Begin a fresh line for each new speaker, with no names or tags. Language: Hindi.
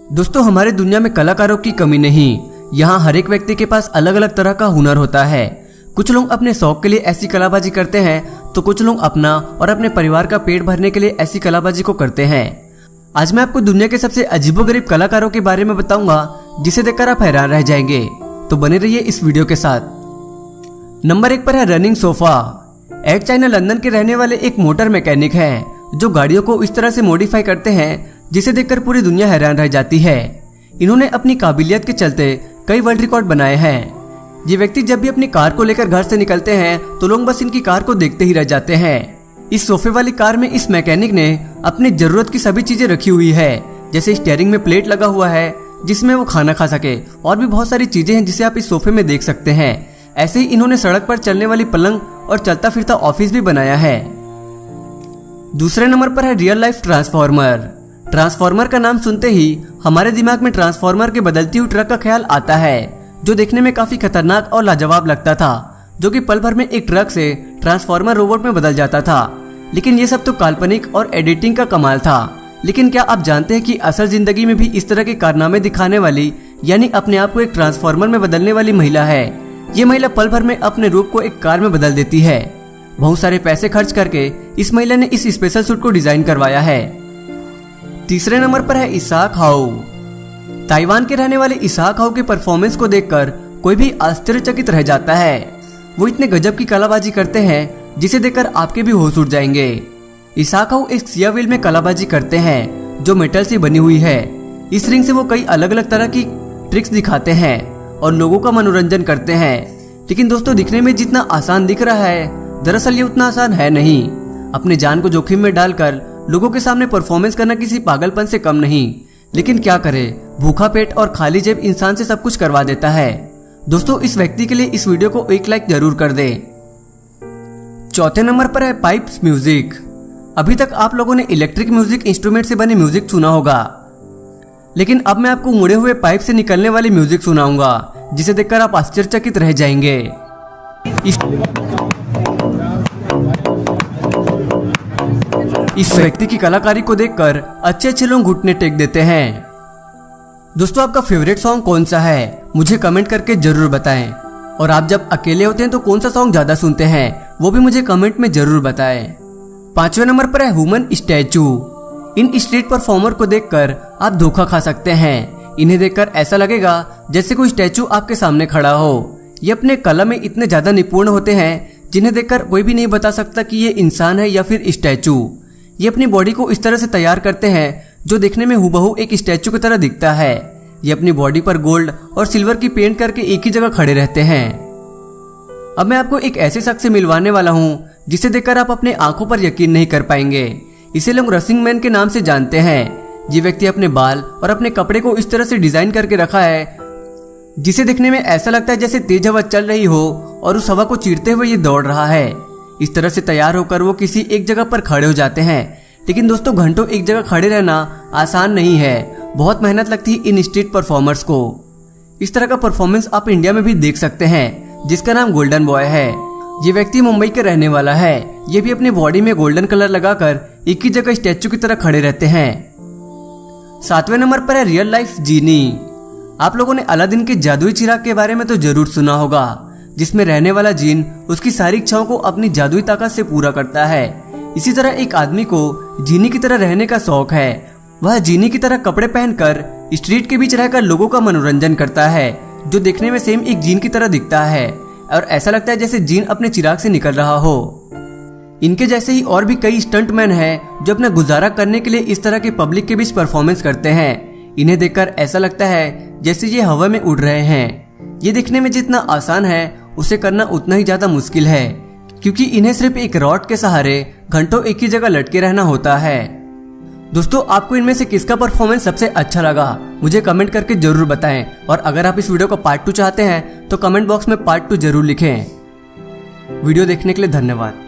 दोस्तों, हमारे दुनिया में कलाकारों की कमी नहीं। यहाँ हर एक व्यक्ति के पास अलग अलग तरह का हुनर होता है। कुछ लोग अपने शौक के लिए ऐसी कलाबाजी करते हैं तो कुछ लोग अपना और अपने परिवार का पेट भरने के लिए ऐसी कलाबाजी को करते हैं। आज मैं आपको दुनिया के सबसे अजीबोगरीब कलाकारों के बारे में बताऊंगा जिसे देखकर आप हैरान रह जाएंगे। तो बने रहिए इस वीडियो के साथ। नंबर 1 पर है रनिंग सोफा। एड चाइना लंदन के रहने वाले एक मोटर मैकेनिक हैं जो गाड़ियों को इस तरह से मॉडिफाई करते हैं जिसे देखकर पूरी दुनिया हैरान रह जाती है। इन्होंने अपनी काबिलियत के चलते कई वर्ल्ड रिकॉर्ड बनाए हैं। ये व्यक्ति जब भी अपनी कार को लेकर घर से निकलते हैं तो लोग बस इनकी कार को देखते ही रह जाते हैं। इस सोफे वाली कार में इस मैकेनिक ने अपनी जरूरत की सभी चीजें रखी हुई है, जैसे स्टीयरिंग में प्लेट लगा हुआ है जिसमें वो खाना खा सके, और भी बहुत सारी चीजें हैं जिसे आप इस सोफे में देख सकते हैं। ऐसे ही इन्होंने सड़क पर चलने वाली पलंग और चलता फिरता ऑफिस भी बनाया है। दूसरे नंबर पर है रियल लाइफ ट्रांसफॉर्मर। ट्रांसफॉर्मर का नाम सुनते ही हमारे दिमाग में ट्रांसफॉर्मर के बदलती हुई ट्रक का ख्याल आता है, जो देखने में काफी खतरनाक और लाजवाब लगता था, जो कि पल भर में एक ट्रक से ट्रांसफॉर्मर रोबोट में बदल जाता था। लेकिन ये सब तो काल्पनिक और एडिटिंग का कमाल था। लेकिन क्या आप जानते हैं कि असल जिंदगी में भी इस तरह के कारनामे दिखाने वाली, यानी अपने आप को एक ट्रांसफॉर्मर में बदलने वाली महिला है। ये महिला पल भर में अपने रूप को एक कार में बदल देती है। बहुत सारे पैसे खर्च करके इस महिला ने इस स्पेशल सूट को डिजाइन करवाया है। तीसरे नंबर पर है इसाक हाउ। ताइवान के रहने वाले इसाक हाउ के परफॉर्मेंस को देखकर कोई भी आश्चर्यचकित रह जाता है। वो इतने गजब की कलाबाजी करते हैं जिसे देखकर आपके भी होश उड़ जाएंगे। इसाक हाउ एक सिया व्हील में कलाबाजी करते हैं जो मेटल से बनी हुई है। इस रिंग से वो कई अलग अलग तरह की ट्रिक्स दिखाते हैं और लोगों का मनोरंजन करते हैं। लेकिन दोस्तों, दिखने में जितना आसान दिख रहा है, दरअसल ये उतना आसान है नहीं। अपने जान को जोखिम में डालकर लोगों के सामने परफॉर्मेंस करना किसी पागलपन से कम नहीं। लेकिन क्या करे, भूखा पेट और खाली जेब इंसान से सब कुछ करवा देता है। दोस्तों, इस व्यक्ति के लिए इस वीडियो को 1 लाइक जरूर कर दे। चौथे नंबर पर है पाइप्स म्यूजिक। अभी तक आप लोगों ने इलेक्ट्रिक म्यूजिक इंस्ट्रूमेंट से बने म्यूजिक सुना होगा, लेकिन अब मैं आपको मुड़े हुए पाइप से निकलने वाली म्यूजिक सुनाऊंगा जिसे देखकर आप आश्चर्यचकित रह जाएंगे। इस व्यक्ति की कलाकारी को देखकर अच्छे लोग घुटने टेक देते हैं। दोस्तों, आपका फेवरेट सॉन्ग कौन सा है मुझे कमेंट करके जरूर बताएं। और आप जब अकेले होते हैं तो कौन सा सॉन्ग ज्यादा सुनते हैं वो भी मुझे कमेंट में जरूर बताएं। 5वें नंबर पर है ह्यूमन स्टैचू। इन स्ट्रीट परफॉर्मर को देखकर आप धोखा खा सकते हैं। इन्हें देखकर ऐसा लगेगा जैसे कोई स्टैचू आपके सामने खड़ा हो। ये अपने कला में इतने ज्यादा निपुण होते हैं जिन्हें देखकर कोई भी नहीं बता सकता कि ये इंसान है या फिर स्टैचू। ये अपनी बॉडी को इस तरह से तैयार करते हैं जो देखने में हुबहू एक स्टैचू की तरह दिखता है। ये अपनी बॉडी पर गोल्ड और सिल्वर की पेंट करके एक ही जगह खड़े रहते हैं। अब मैं आपको एक ऐसे शख्स से मिलवाने वाला हूँ जिसे देखकर आप अपने आंखों पर यकीन नहीं कर पाएंगे। इसे लोग रसिंग मैन के नाम से जानते हैं। ये व्यक्ति अपने बाल और अपने कपड़े को इस तरह से डिजाइन करके रखा है जिसे देखने में ऐसा लगता है जैसे तेज हवा चल रही हो और उस हवा को चीरते हुए ये दौड़ रहा है। इस तरह से तैयार होकर वो किसी एक जगह पर खड़े हो जाते हैं। लेकिन दोस्तों, घंटों एक जगह खड़े रहना आसान नहीं है। बहुत मेहनत लगती है इन स्ट्रीट परफॉर्मर्स को। इस तरह का परफॉर्मेंस आप इंडिया में भी देख सकते हैं जिसका नाम गोल्डन बॉय है। ये व्यक्ति मुंबई के रहने वाला है। ये भी अपनी बॉडी में गोल्डन कलर लगाकर एक ही जगह स्टैचू की तरह खड़े रहते हैं। 7वें नंबर पर है रियल लाइफ जीनी। आप लोगों ने अलादीन के जादुई चिराग के बारे में तो जरूर सुना होगा, जिसमें रहने वाला जीन उसकी सारी इच्छाओं को अपनी जादुई ताकत से पूरा करता है। इसी तरह एक आदमी को जीनी की तरह रहने का शौक है। वह जीनी की तरह कपड़े पहनकर स्ट्रीट के बीच रहकर लोगों का मनोरंजन करता है, जो देखने में सेम एक जीन की तरह दिखता है और ऐसा लगता है जैसे जीन अपने चिराग से निकल रहा हो। इनके जैसे ही और भी कई स्टंटमैन हैं जो अपना गुजारा करने के लिए इस तरह के पब्लिक के बीच परफॉर्मेंस करते हैं। इन्हें देखकर ऐसा लगता है जैसे ये हवा में उड़ रहे हैं। ये दिखने में जितना आसान है उसे करना उतना ही ज्यादा मुश्किल है, क्योंकि इन्हें सिर्फ एक रॉड के सहारे घंटों एक ही जगह लटके रहना होता है। दोस्तों, आपको इनमें से किसका परफॉर्मेंस सबसे अच्छा लगा मुझे कमेंट करके जरूर बताएं। और अगर आप इस वीडियो का पार्ट 2 चाहते हैं तो कमेंट बॉक्स में पार्ट 2 जरूर लिखें। वीडियो देखने के लिए धन्यवाद।